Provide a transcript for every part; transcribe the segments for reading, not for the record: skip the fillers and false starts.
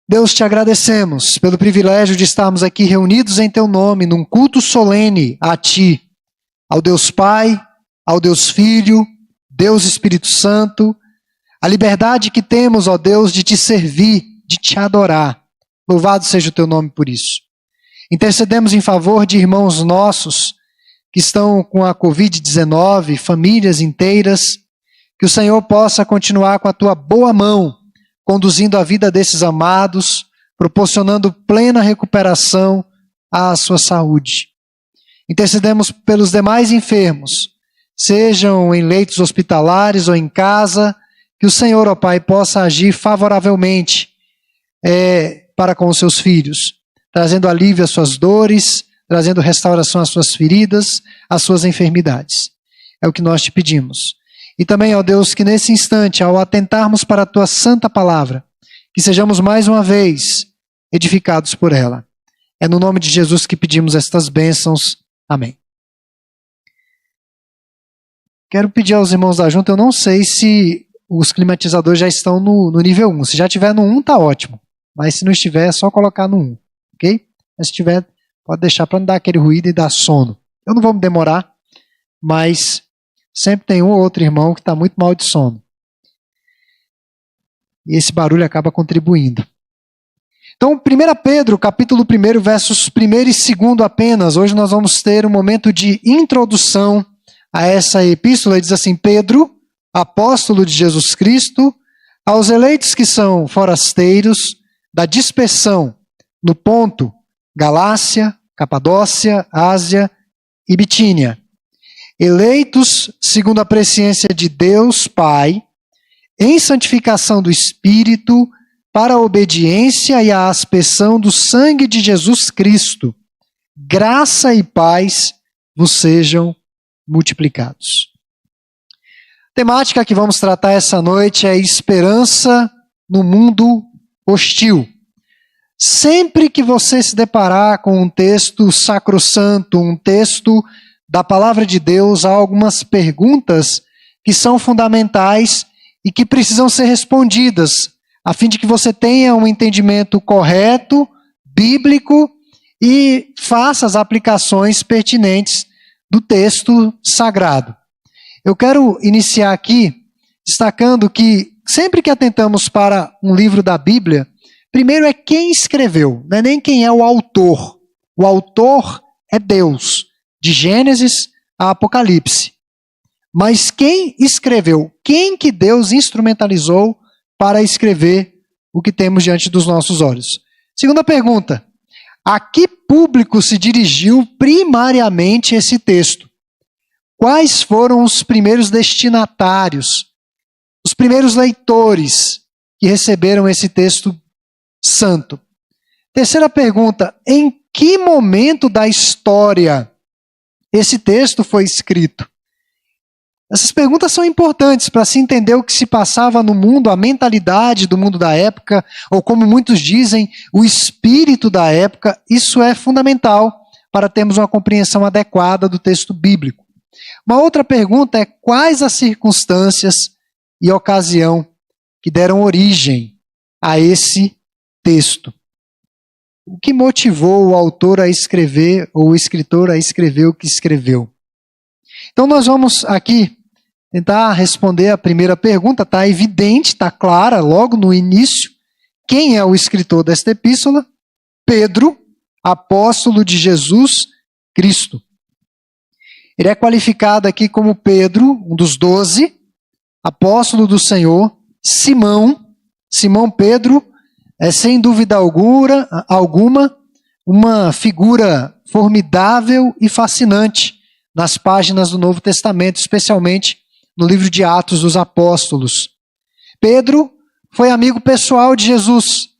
Deus, te agradecemos pelo privilégio de estarmos aqui reunidos em teu nome, num culto solene a ti, ao Deus Pai, ao Deus Filho, Deus Espírito Santo, a liberdade que temos, ó Deus, de te servir, de te adorar. Louvado seja o teu nome por isso. Intercedemos em favor de irmãos nossos que estão com a Covid-19, famílias inteiras, que o Senhor possa continuar com a tua boa mão, conduzindo a vida desses amados, proporcionando plena recuperação à sua saúde. Intercedemos pelos demais enfermos, sejam em leitos hospitalares ou em casa, que o Senhor, ó Pai, possa agir favoravelmente para com os seus filhos, trazendo alívio às suas dores, trazendo restauração às suas feridas, às suas enfermidades. É o que nós te pedimos. E também, ó Deus, que nesse instante, ao atentarmos para a tua santa palavra, que sejamos mais uma vez edificados por ela. É no nome de Jesus que pedimos estas bênçãos. Amém. Quero pedir aos irmãos da junta, eu não sei se os climatizadores já estão no nível 1. Se já estiver no 1, tá ótimo. Mas se não estiver, é só colocar no 1. Ok? Mas se estiver, pode deixar para não dar aquele ruído e dar sono. Eu não vou me demorar, mas sempre tem um ou outro irmão que está muito mal de sono. E esse barulho acaba contribuindo. Então, 1 Pedro, capítulo 1, versos 1 e 2 apenas. Hoje nós vamos ter um momento de introdução a essa epístola. Diz assim: Pedro, apóstolo de Jesus Cristo, aos eleitos que são forasteiros, da dispersão no Ponto, Galácia, Capadócia, Ásia e Bitínia, eleitos segundo a presciência de Deus Pai, em santificação do Espírito, para a obediência e a aspersão do sangue de Jesus Cristo, graça e paz vos sejam multiplicados. A temática que vamos tratar essa noite é esperança no mundo hostil. Sempre que você se deparar com um texto sacrossanto, um texto da palavra de Deus, há algumas perguntas que são fundamentais e que precisam ser respondidas, a fim de que você tenha um entendimento correto, bíblico, e faça as aplicações pertinentes do texto sagrado. Eu quero iniciar aqui destacando que sempre que atentamos para um livro da Bíblia, primeiro é quem escreveu, não é nem quem é o autor. O autor é Deus, de Gênesis a Apocalipse. Mas quem escreveu? Quem que Deus instrumentalizou para escrever o que temos diante dos nossos olhos? Segunda pergunta: a que público se dirigiu primariamente esse texto? Quais foram os primeiros destinatários, os primeiros leitores que receberam esse texto santo? Terceira pergunta: em que momento da história esse texto foi escrito? Essas perguntas são importantes para se entender o que se passava no mundo, a mentalidade do mundo da época, ou como muitos dizem, o espírito da época. Isso é fundamental para termos uma compreensão adequada do texto bíblico. Uma outra pergunta é: quais as circunstâncias e ocasião que deram origem a esse texto? O que motivou o autor a escrever, ou o escritor a escrever o que escreveu? Então nós vamos aqui tentar responder a primeira pergunta. Está evidente, está clara logo no início. Quem é o escritor desta epístola? Pedro, apóstolo de Jesus Cristo. Ele é qualificado aqui como Pedro, um dos 12, apóstolo do Senhor. Simão Pedro é sem dúvida alguma uma figura formidável e fascinante nas páginas do Novo Testamento, especialmente no livro de Atos dos Apóstolos. Pedro foi amigo pessoal de Jesus.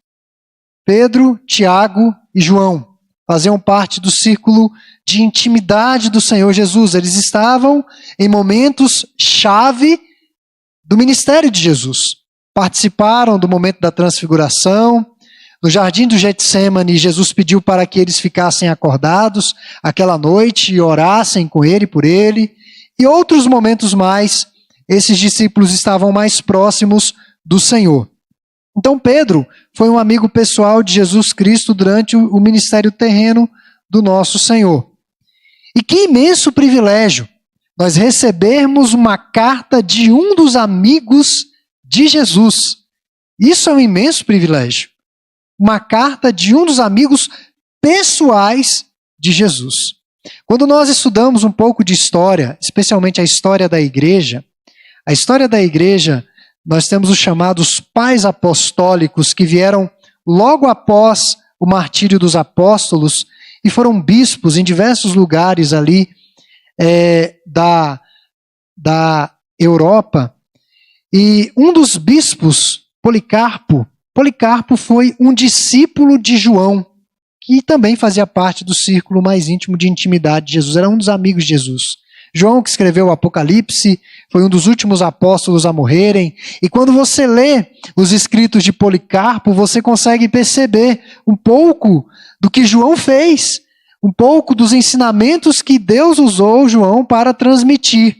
Pedro, Tiago e João faziam parte do círculo de intimidade do Senhor Jesus. Eles estavam em momentos chave do ministério de Jesus. Participaram do momento da transfiguração. No jardim do Getsêmani, Jesus pediu para que eles ficassem acordados aquela noite e orassem com ele, por ele. E outros momentos mais, esses discípulos estavam mais próximos do Senhor. Então Pedro foi um amigo pessoal de Jesus Cristo durante o ministério terreno do nosso Senhor. E que imenso privilégio nós recebermos uma carta de um dos amigos de Jesus. Isso é um imenso privilégio. Uma carta de um dos amigos pessoais de Jesus. Quando nós estudamos um pouco de história, especialmente a história da igreja, nós temos os chamados pais apostólicos que vieram logo após o martírio dos apóstolos e foram bispos em diversos lugares ali da Europa. E um dos bispos, Policarpo foi um discípulo de João, que também fazia parte do círculo mais íntimo de intimidade de Jesus, era um dos amigos de Jesus. João, que escreveu o Apocalipse, foi um dos últimos apóstolos a morrerem. E quando você lê os escritos de Policarpo, você consegue perceber um pouco do que João fez, um pouco dos ensinamentos que Deus usou João para transmitir.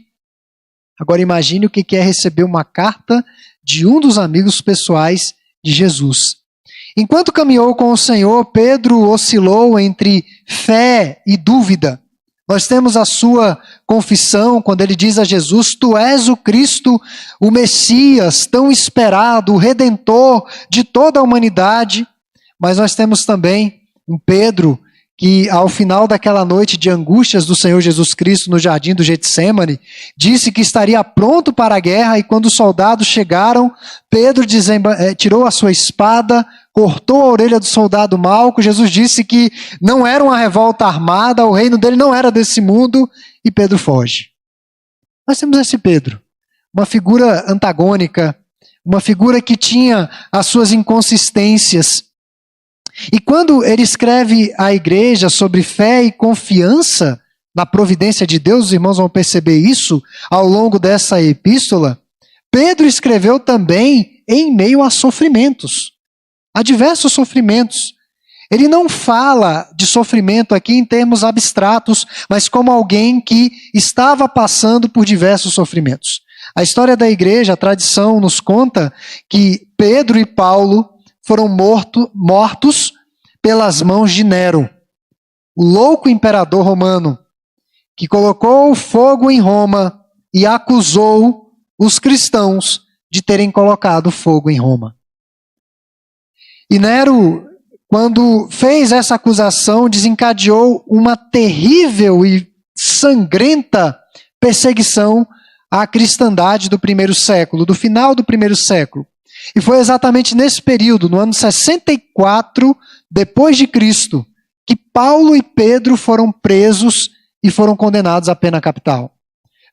Agora imagine o que é receber uma carta de um dos amigos pessoais de Jesus. Enquanto caminhou com o Senhor, Pedro oscilou entre fé e dúvida. Nós temos a sua confissão quando ele diz a Jesus: Tu és o Cristo, o Messias, tão esperado, o Redentor de toda a humanidade. Mas nós temos também um Pedro que, ao final daquela noite de angústias do Senhor Jesus Cristo no jardim do Getsêmani, disse que estaria pronto para a guerra, e quando os soldados chegaram, Pedro tirou a sua espada, cortou a orelha do soldado Malco. Jesus disse que não era uma revolta armada, o reino dele não era desse mundo, e Pedro foge. Nós temos esse Pedro, uma figura antagônica, uma figura que tinha as suas inconsistências. E quando ele escreve à igreja sobre fé e confiança na providência de Deus, os irmãos vão perceber isso ao longo dessa epístola, Pedro escreveu também em meio a sofrimentos, a diversos sofrimentos. Ele não fala de sofrimento aqui em termos abstratos, mas como alguém que estava passando por diversos sofrimentos. A história da igreja, a tradição nos conta que Pedro e Paulo foram mortos pelas mãos de Nero, o louco imperador romano, que colocou fogo em Roma e acusou os cristãos de terem colocado fogo em Roma. E Nero, quando fez essa acusação, desencadeou uma terrível e sangrenta perseguição à cristandade do primeiro século, do final do primeiro século. E foi exatamente nesse período, no ano 64 depois de Cristo, que Paulo e Pedro foram presos e foram condenados à pena capital.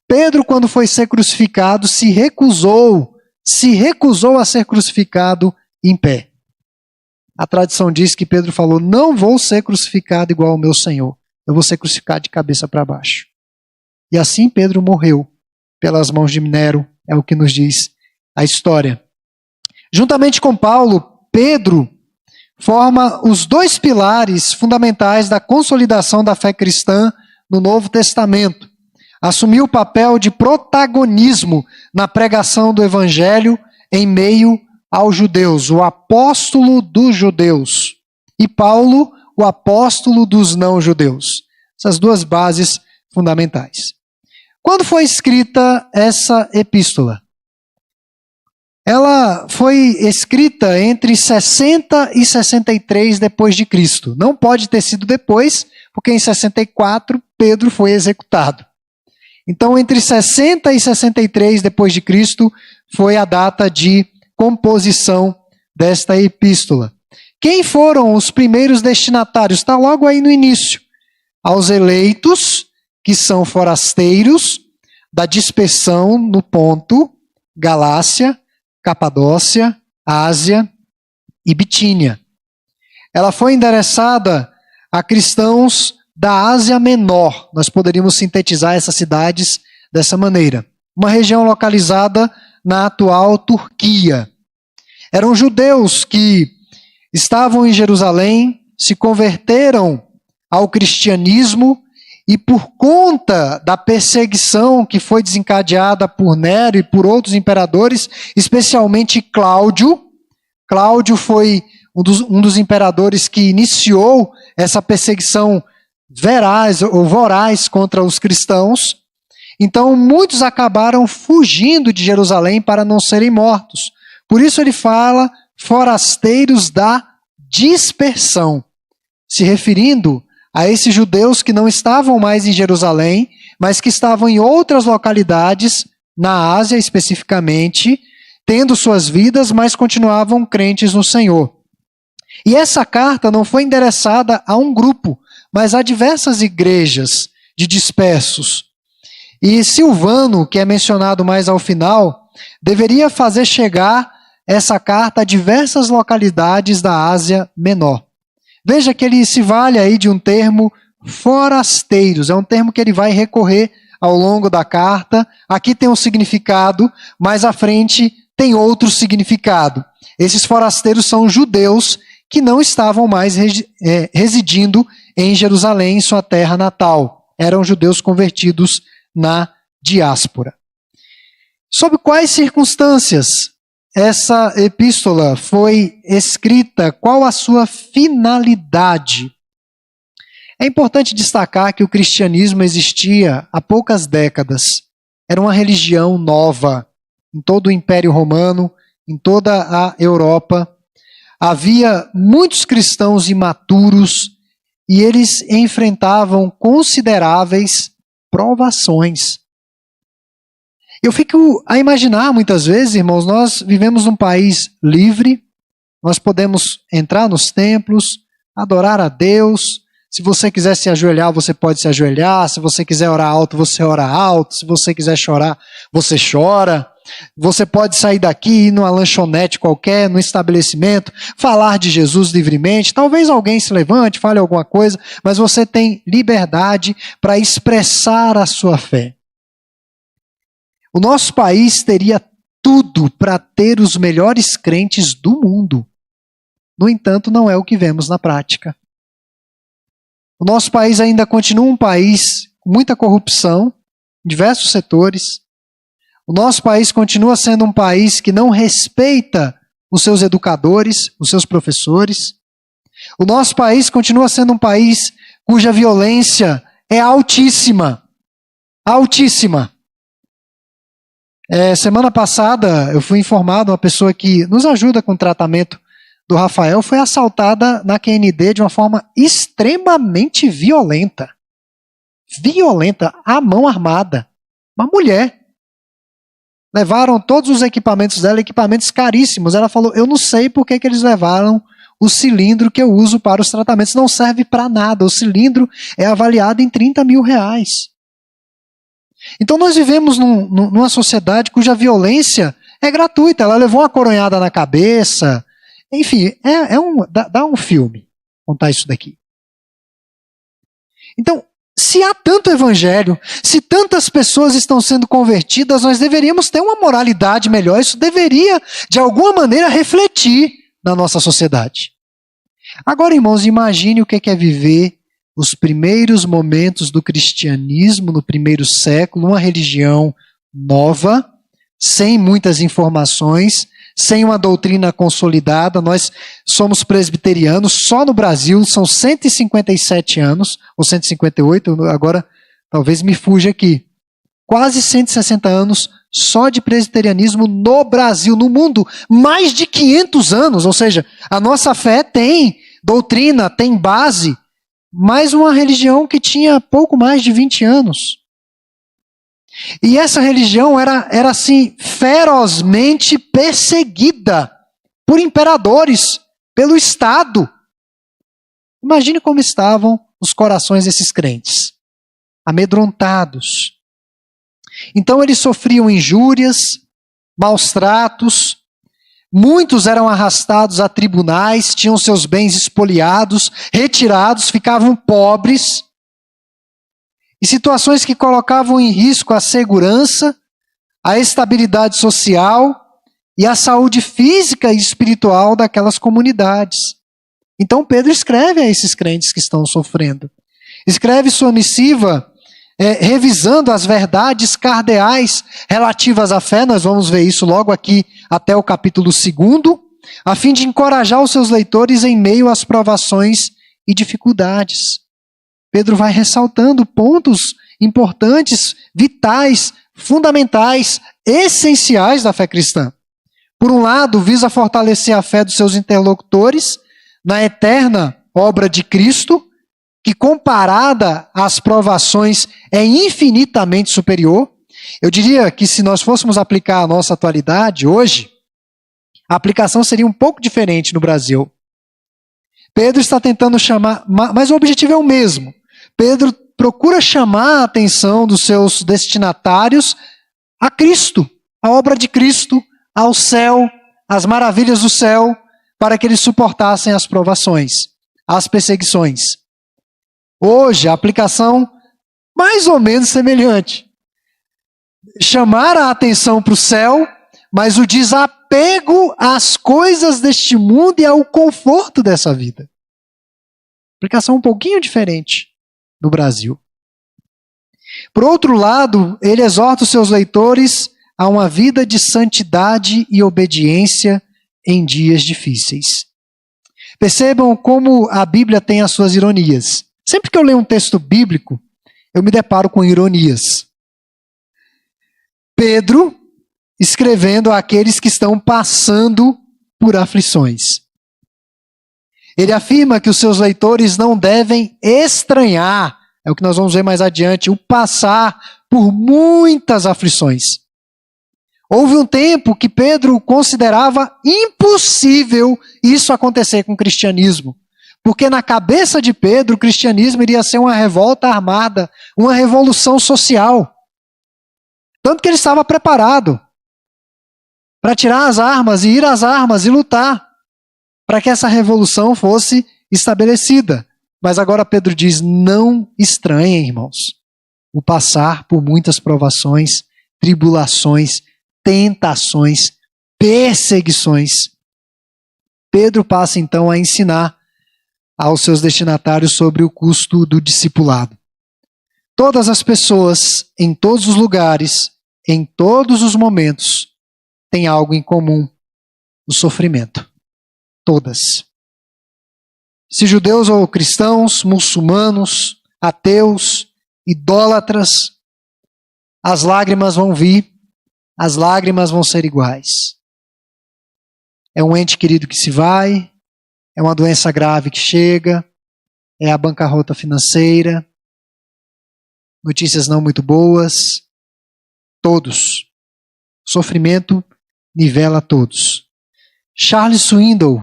Pedro, quando foi ser crucificado, se recusou a ser crucificado em pé. A tradição diz que Pedro falou: não vou ser crucificado igual ao meu Senhor, eu vou ser crucificado de cabeça para baixo. E assim Pedro morreu pelas mãos de Nero, é o que nos diz a história. Juntamente com Paulo, Pedro forma os dois pilares fundamentais da consolidação da fé cristã no Novo Testamento. Assumiu o papel de protagonismo na pregação do Evangelho em meio aos judeus, o apóstolo dos judeus. E Paulo, o apóstolo dos não-judeus. Essas duas bases fundamentais. Quando foi escrita essa epístola? Ela foi escrita entre 60 e 63 depois de Cristo. Não pode ter sido depois, porque em 64 Pedro foi executado. Então, entre 60 e 63 depois de Cristo foi a data de composição desta epístola. Quem foram os primeiros destinatários? Está logo aí no início. Aos eleitos, que são forasteiros, da dispersão no Ponto, Galácia, Capadócia, Ásia e Bitínia. Ela foi endereçada a cristãos da Ásia Menor. Nós poderíamos sintetizar essas cidades dessa maneira. Uma região localizada na atual Turquia. Eram judeus que estavam em Jerusalém, se converteram ao cristianismo e por conta da perseguição que foi desencadeada por Nero e por outros imperadores, especialmente Cláudio, Cláudio foi um dos imperadores que iniciou essa perseguição veraz ou voraz contra os cristãos. Então, muitos acabaram fugindo de Jerusalém para não serem mortos. Por isso ele fala forasteiros da dispersão, se referindo a esses judeus que não estavam mais em Jerusalém, mas que estavam em outras localidades, na Ásia especificamente, tendo suas vidas, mas continuavam crentes no Senhor. E essa carta não foi endereçada a um grupo, mas a diversas igrejas de dispersos. E Silvano, que é mencionado mais ao final, deveria fazer chegar essa carta a diversas localidades da Ásia Menor. Veja que ele se vale aí de um termo forasteiros, é um termo que ele vai recorrer ao longo da carta. Aqui tem um significado, mais à frente tem outro significado. Esses forasteiros são judeus que não estavam mais residindo em Jerusalém, em sua terra natal. Eram judeus convertidos na diáspora. Sob quais circunstâncias essa epístola foi escrita? Qual a sua finalidade? É importante destacar que o cristianismo existia há poucas décadas. Era uma religião nova em todo o Império Romano, em toda a Europa. Havia muitos cristãos imaturos e eles enfrentavam consideráveis provações. Eu fico a imaginar muitas vezes, irmãos, nós vivemos num país livre, nós podemos entrar nos templos, adorar a Deus. Se você quiser se ajoelhar, você pode se ajoelhar. Se você quiser orar alto, você ora alto. Se você quiser chorar, você chora. Você pode sair daqui, ir numa lanchonete qualquer, num estabelecimento, falar de Jesus livremente. Talvez alguém se levante, fale alguma coisa, mas você tem liberdade para expressar a sua fé. O nosso país teria tudo para ter os melhores crentes do mundo. No entanto, não é o que vemos na prática. O nosso país ainda continua um país com muita corrupção, em diversos setores. O nosso país continua sendo um país que não respeita os seus educadores, os seus professores. O nosso país continua sendo um país cuja violência é altíssima. Altíssima. Semana passada eu fui informado, uma pessoa que nos ajuda com o tratamento do Rafael foi assaltada na QND de uma forma extremamente violenta. Violenta, à mão armada. Uma mulher. Levaram todos os equipamentos dela, equipamentos caríssimos. Ela falou, eu não sei por que eles levaram o cilindro que eu uso para os tratamentos. Não serve para nada. O cilindro é avaliado em 30 mil reais. Então nós vivemos numa sociedade cuja violência é gratuita. Ela levou uma coronhada na cabeça. Enfim, dá um filme contar isso daqui. Então, se há tanto evangelho, se tantas pessoas estão sendo convertidas, nós deveríamos ter uma moralidade melhor. Isso deveria, de alguma maneira, refletir na nossa sociedade. Agora, irmãos, imagine o que é viver os primeiros momentos do cristianismo, no primeiro século, uma religião nova, sem muitas informações, sem uma doutrina consolidada. Nós somos presbiterianos, só no Brasil são 157 anos, ou 158, agora talvez me fuja aqui. Quase 160 anos só de presbiterianismo no Brasil, no mundo, mais de 500 anos, ou seja, a nossa fé tem doutrina, tem base, mas uma religião que tinha pouco mais de 20 anos. E essa religião era assim, ferozmente perseguida por imperadores, pelo Estado. Imagine como estavam os corações desses crentes, amedrontados. Então eles sofriam injúrias, maus tratos, muitos eram arrastados a tribunais, tinham seus bens expoliados, retirados, ficavam pobres. E situações que colocavam em risco a segurança, a estabilidade social e a saúde física e espiritual daquelas comunidades. Então Pedro escreve a esses crentes que estão sofrendo. Escreve sua missiva revisando as verdades cardeais relativas à fé. Nós vamos ver isso logo aqui até o capítulo 2. a fim de encorajar os seus leitores em meio às provações e dificuldades. Pedro vai ressaltando pontos importantes, vitais, fundamentais, essenciais da fé cristã. Por um lado, visa fortalecer a fé dos seus interlocutores na eterna obra de Cristo, que comparada às provações é infinitamente superior. Eu diria que se nós fôssemos aplicar a nossa atualidade hoje, a aplicação seria um pouco diferente no Brasil. Pedro está tentando chamar, mas o objetivo é o mesmo. Pedro procura chamar a atenção dos seus destinatários a Cristo, a obra de Cristo, ao céu, às maravilhas do céu, para que eles suportassem as provações, as perseguições. Hoje, a aplicação mais ou menos semelhante. Chamar a atenção para o céu, mas o desapego às coisas deste mundo e ao conforto dessa vida. Aplicação um pouquinho diferente no Brasil. Por outro lado, ele exorta os seus leitores a uma vida de santidade e obediência em dias difíceis. Percebam como a Bíblia tem as suas ironias. Sempre que eu leio um texto bíblico, eu me deparo com ironias. Pedro escrevendo àqueles que estão passando por aflições. Ele afirma que os seus leitores não devem estranhar, é o que nós vamos ver mais adiante, o passar por muitas aflições. Houve um tempo que Pedro considerava impossível isso acontecer com o cristianismo. Porque na cabeça de Pedro, o cristianismo iria ser uma revolta armada, uma revolução social. Tanto que ele estava preparado para tirar as armas e ir às armas e lutar para que essa revolução fosse estabelecida. Mas agora Pedro diz, não estranhem, irmãos, o passar por muitas provações, tribulações, tentações, perseguições. Pedro passa então a ensinar aos seus destinatários sobre o custo do discipulado. Todas as pessoas, em todos os lugares, em todos os momentos, têm algo em comum: o sofrimento. Todas. Se judeus ou cristãos, muçulmanos, ateus, idólatras, as lágrimas vão vir, as lágrimas vão ser iguais. É um ente querido que se vai, é uma doença grave que chega, é a bancarrota financeira, notícias não muito boas, todos. O sofrimento nivela todos. Charles Swindoll,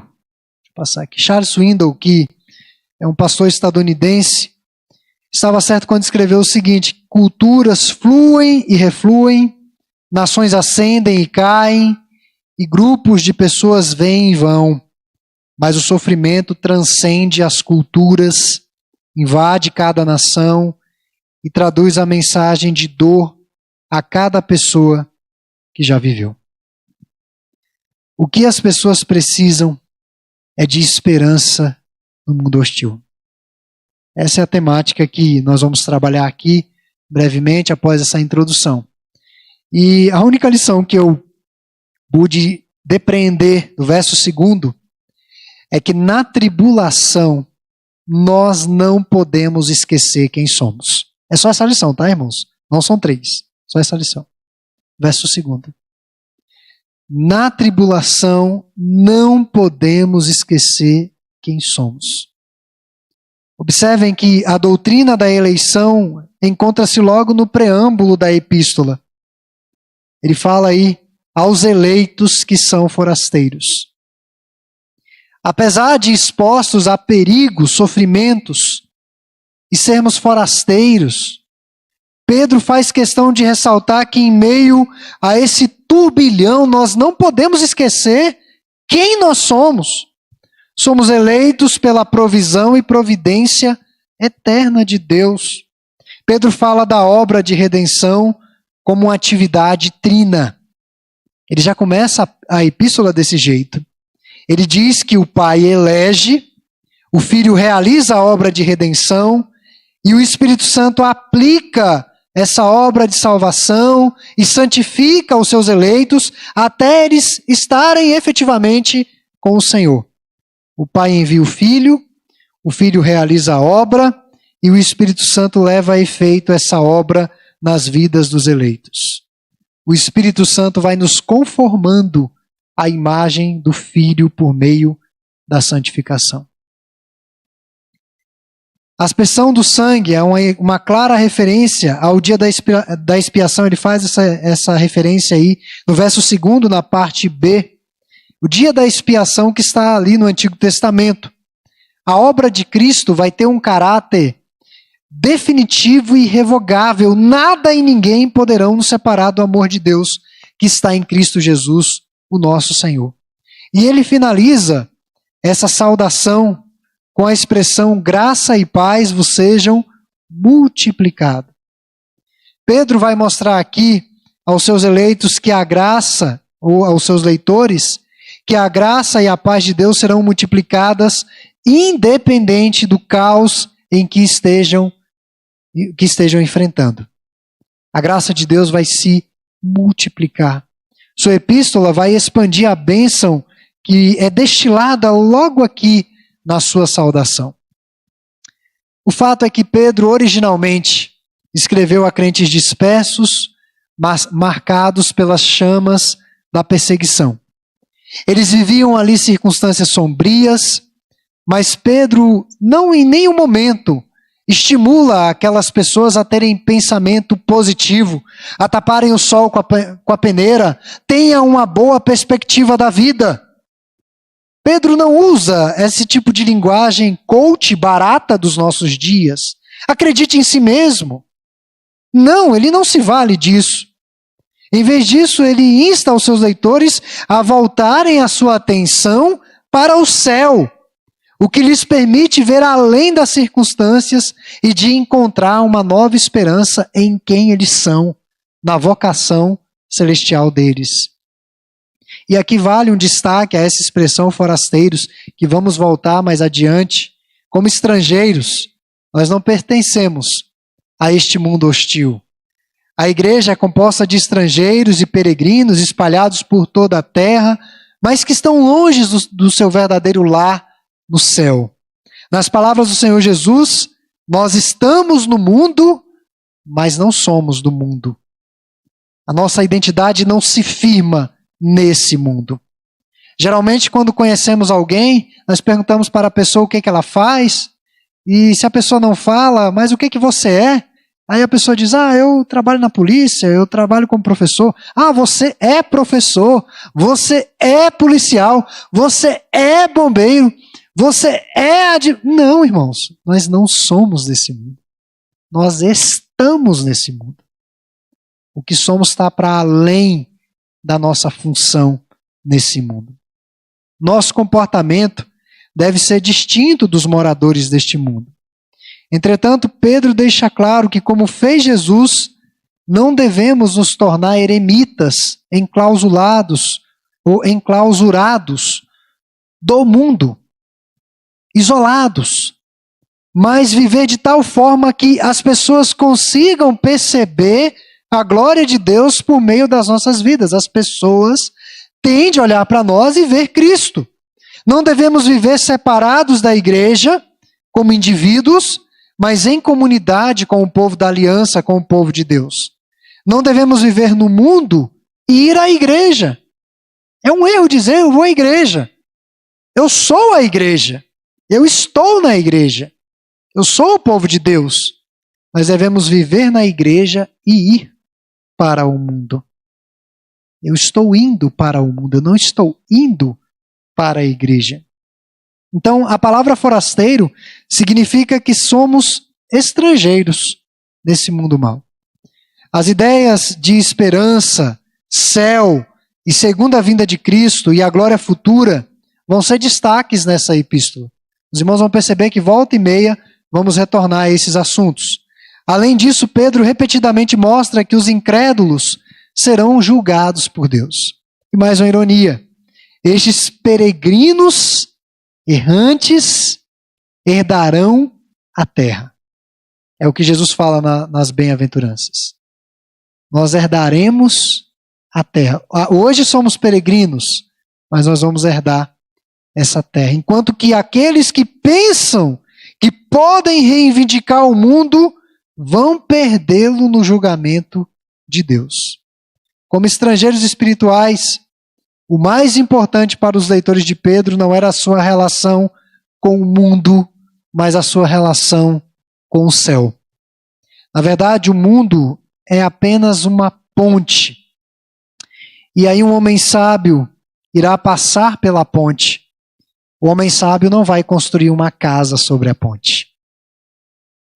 Charles Swindoll, que é um pastor estadunidense, estava certo quando escreveu o seguinte: culturas fluem e refluem, nações ascendem e caem, e grupos de pessoas vêm e vão. Mas o sofrimento transcende as culturas, invade cada nação e traduz a mensagem de dor a cada pessoa que já viveu. O que as pessoas precisam é de esperança no mundo hostil. Essa é a temática que nós vamos trabalhar aqui brevemente após essa introdução. E a única lição que eu pude depreender do verso 2 é que na tribulação nós não podemos esquecer quem somos. É só essa lição, tá, irmãos? Não são 3, só essa lição. Verso 2. Na tribulação não podemos esquecer quem somos. Observem que a doutrina da eleição encontra-se logo no preâmbulo da epístola. Ele fala aí aos eleitos que são forasteiros. Apesar de expostos a perigos, sofrimentos e sermos forasteiros, Pedro faz questão de ressaltar que em meio a esse turbilhão nós não podemos esquecer quem nós somos. Somos eleitos pela provisão e providência eterna de Deus. Pedro fala da obra de redenção como uma atividade trina. Ele já começa a epístola desse jeito. Ele diz que o Pai elege, o Filho realiza a obra de redenção e o Espírito Santo aplica essa obra de salvação e santifica os seus eleitos até eles estarem efetivamente com o Senhor. O Pai envia o Filho realiza a obra e o Espírito Santo leva a efeito essa obra nas vidas dos eleitos. O Espírito Santo vai nos conformando à imagem do Filho por meio da santificação. A aspersão do sangue é uma clara referência ao dia da expiação. Ele faz essa referência aí no verso 2, na parte B. O dia da expiação que está ali no Antigo Testamento. A obra de Cristo vai ter um caráter definitivo e irrevogável. Nada e ninguém poderão nos separar do amor de Deus que está em Cristo Jesus, o nosso Senhor. E ele finaliza essa saudação com a expressão graça e paz vos sejam multiplicados. Pedro vai mostrar aqui aos seus eleitos que a graça, ou aos seus leitores, que a graça e a paz de Deus serão multiplicadas independente do caos em que estejam enfrentando. A graça de Deus vai se multiplicar. Sua epístola vai expandir a bênção que é destilada logo aqui na sua saudação. O fato é que Pedro originalmente escreveu a crentes dispersos, mas marcados pelas chamas da perseguição. Eles viviam ali circunstâncias sombrias, mas Pedro não em nenhum momento estimula aquelas pessoas a terem pensamento positivo, a taparem o sol com a peneira, tenha uma boa perspectiva da vida. Pedro não usa esse tipo de linguagem coach barata dos nossos dias. Acredite em si mesmo. Não, ele não se vale disso. Em vez disso, ele insta os seus leitores a voltarem a sua atenção para o céu, o que lhes permite ver além das circunstâncias e de encontrar uma nova esperança em quem eles são, na vocação celestial deles. E aqui vale um destaque a essa expressão forasteiros, que vamos voltar mais adiante. Como estrangeiros, nós não pertencemos a este mundo hostil. A igreja é composta de estrangeiros e peregrinos espalhados por toda a terra, mas que estão longe do seu verdadeiro lar no céu. Nas palavras do Senhor Jesus, nós estamos no mundo, mas não somos do mundo. A nossa identidade não se firma nesse mundo. Geralmente, quando conhecemos alguém, nós perguntamos para a pessoa o que ela faz, e se a pessoa não fala, mas o que você é? Aí a pessoa diz, eu trabalho na polícia, eu trabalho como professor. Você é professor, você é policial, você é bombeiro, você é... Não, irmãos, nós não somos desse mundo. Nós estamos nesse mundo. O que somos está para além da nossa função nesse mundo. Nosso comportamento deve ser distinto dos moradores deste mundo. Entretanto, Pedro deixa claro que, como fez Jesus, não devemos nos tornar eremitas, enclausurados ou enclausurados do mundo, isolados, mas viver de tal forma que as pessoas consigam perceber a glória de Deus por meio das nossas vidas. As pessoas têm de olhar para nós e ver Cristo. Não devemos viver separados da igreja, como indivíduos, mas em comunidade com o povo da aliança, com o povo de Deus. Não devemos viver no mundo e ir à igreja. É um erro dizer, eu vou à igreja. Eu sou a igreja. Eu estou na igreja. Eu sou o povo de Deus. Mas devemos viver na igreja e ir para o mundo. Eu estou indo para o mundo, eu não estou indo para a igreja. Então, a palavra forasteiro significa que somos estrangeiros nesse mundo mau. As ideias de esperança, céu e segunda vinda de Cristo e a glória futura vão ser destaques nessa epístola. Os irmãos vão perceber que volta e meia vamos retornar a esses assuntos. Além disso, Pedro repetidamente mostra que os incrédulos serão julgados por Deus. E mais uma ironia. Estes peregrinos errantes herdarão a terra. É o que Jesus fala nas bem-aventuranças. Nós herdaremos a terra. Hoje somos peregrinos, mas nós vamos herdar essa terra. Enquanto que aqueles que pensam que podem reivindicar o mundo vão perdê-lo no julgamento de Deus. Como estrangeiros espirituais, o mais importante para os leitores de Pedro não era a sua relação com o mundo, mas a sua relação com o céu. Na verdade, o mundo é apenas uma ponte. E aí um homem sábio irá passar pela ponte. O homem sábio não vai construir uma casa sobre a ponte.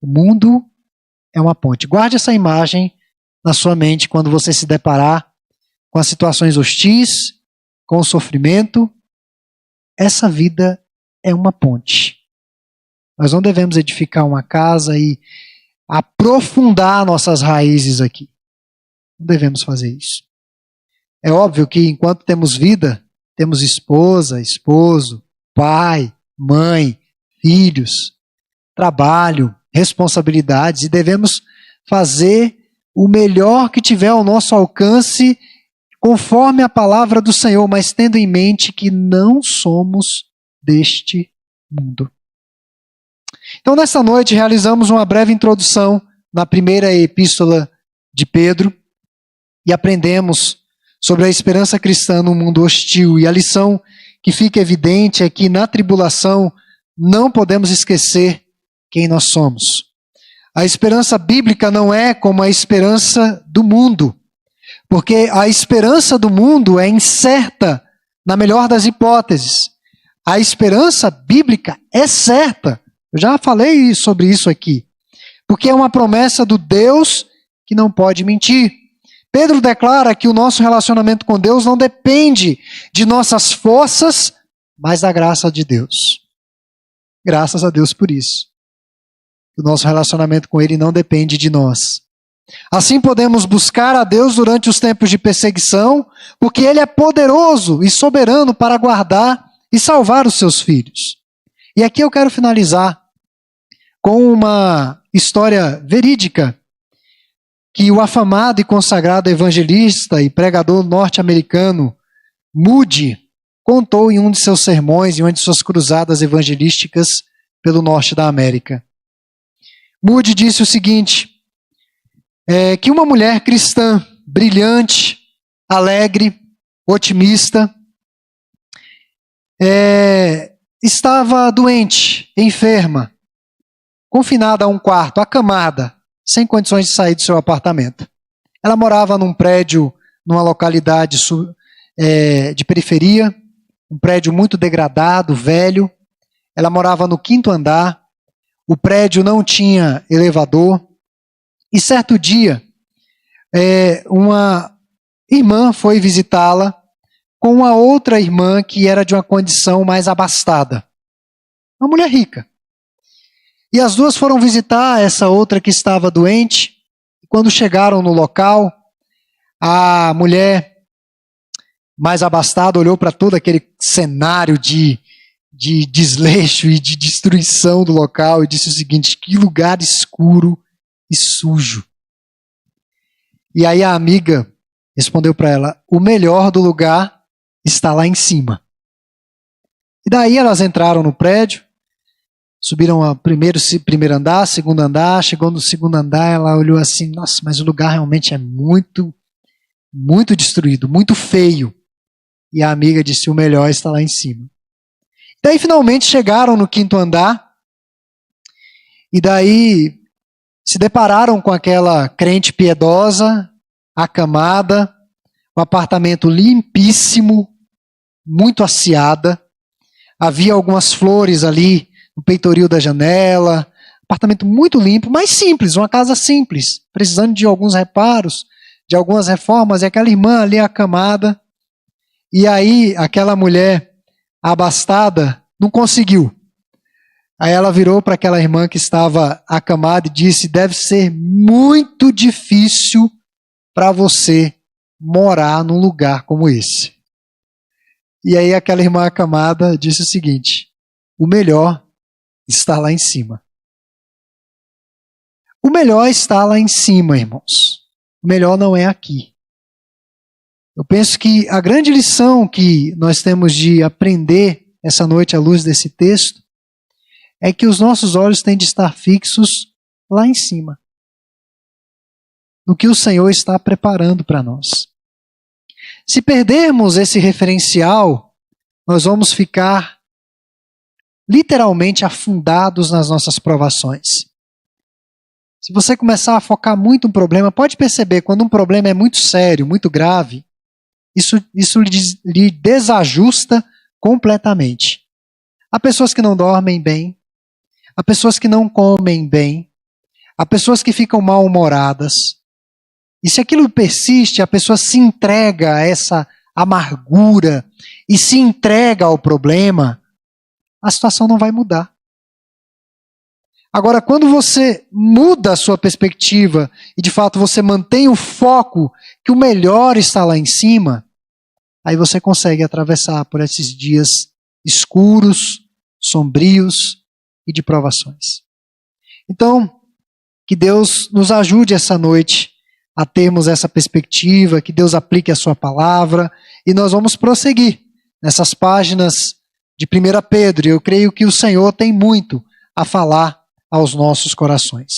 O mundo é uma ponte. Guarde essa imagem na sua mente quando você se deparar com as situações hostis, com o sofrimento. Essa vida é uma ponte. Nós não devemos edificar uma casa e aprofundar nossas raízes aqui. Não devemos fazer isso. É óbvio que enquanto temos vida, temos esposa, esposo, pai, mãe, filhos, trabalho, responsabilidades, e devemos fazer o melhor que tiver ao nosso alcance conforme a palavra do Senhor, mas tendo em mente que não somos deste mundo. Então, nessa noite, realizamos uma breve introdução na primeira epístola de Pedro e aprendemos sobre a esperança cristã num mundo hostil. E a lição que fica evidente é que na tribulação não podemos esquecer quem nós somos. A esperança bíblica não é como a esperança do mundo, porque a esperança do mundo é incerta, na melhor das hipóteses. A esperança bíblica é certa. Eu já falei sobre isso aqui. Porque é uma promessa do Deus que não pode mentir. Pedro declara que o nosso relacionamento com Deus não depende de nossas forças, mas da graça de Deus. Graças a Deus por isso. O nosso relacionamento com Ele não depende de nós. Assim podemos buscar a Deus durante os tempos de perseguição, porque Ele é poderoso e soberano para guardar e salvar os seus filhos. E aqui eu quero finalizar com uma história verídica que o afamado e consagrado evangelista e pregador norte-americano Moody contou em um de seus sermões, em uma de suas cruzadas evangelísticas pelo norte da América. Moody disse o seguinte, que uma mulher cristã, brilhante, alegre, otimista, estava doente, enferma, confinada a um quarto, acamada, sem condições de sair do seu apartamento. Ela morava num prédio, numa localidade de periferia, um prédio muito degradado, velho. Ela morava no 5º andar, o prédio não tinha elevador. E certo dia, uma irmã foi visitá-la com uma outra irmã que era de uma condição mais abastada. Uma mulher rica. E as duas foram visitar essa outra que estava doente. Quando chegaram no local, a mulher mais abastada olhou para todo aquele cenário de desleixo e de destruição do local e disse o seguinte: que lugar escuro e sujo. E aí a amiga respondeu para ela: o melhor do lugar está lá em cima. E daí elas entraram no prédio, subiram ao primeiro andar, segundo andar, chegou no 2º andar, ela olhou assim, nossa, mas o lugar realmente é muito, muito destruído, muito feio. E a amiga disse, o melhor está lá em cima. Daí finalmente chegaram no 5º andar, e daí se depararam com aquela crente piedosa, acamada, um apartamento limpíssimo, muito asseada, havia algumas flores ali no peitoril da janela, apartamento muito limpo, mas simples, uma casa simples, precisando de alguns reparos, de algumas reformas, e aquela irmã ali acamada, e aí aquela mulher abastada não conseguiu. Aí ela virou para aquela irmã que estava acamada e disse, deve ser muito difícil para você morar num lugar como esse. E aí aquela irmã acamada disse o seguinte, o melhor está lá em cima. O melhor está lá em cima, irmãos. O melhor não é aqui. Eu penso que a grande lição que nós temos de aprender essa noite à luz desse texto é que os nossos olhos têm de estar fixos lá em cima, no que o Senhor está preparando para nós. Se perdermos esse referencial, nós vamos ficar literalmente afundados nas nossas provações. Se você começar a focar muito no problema, pode perceber, quando um problema é muito sério, muito grave, isso lhe desajusta completamente. Há pessoas que não dormem bem, há pessoas que não comem bem, há pessoas que ficam mal-humoradas. E se aquilo persiste, a pessoa se entrega a essa amargura e se entrega ao problema, a situação não vai mudar. Agora, quando você muda a sua perspectiva e de fato você mantém o foco que o melhor está lá em cima, aí você consegue atravessar por esses dias escuros, sombrios e de provações. Então, que Deus nos ajude essa noite a termos essa perspectiva, que Deus aplique a sua palavra, e nós vamos prosseguir nessas páginas de 1 Pedro. Eu creio que o Senhor tem muito a falar aos nossos corações.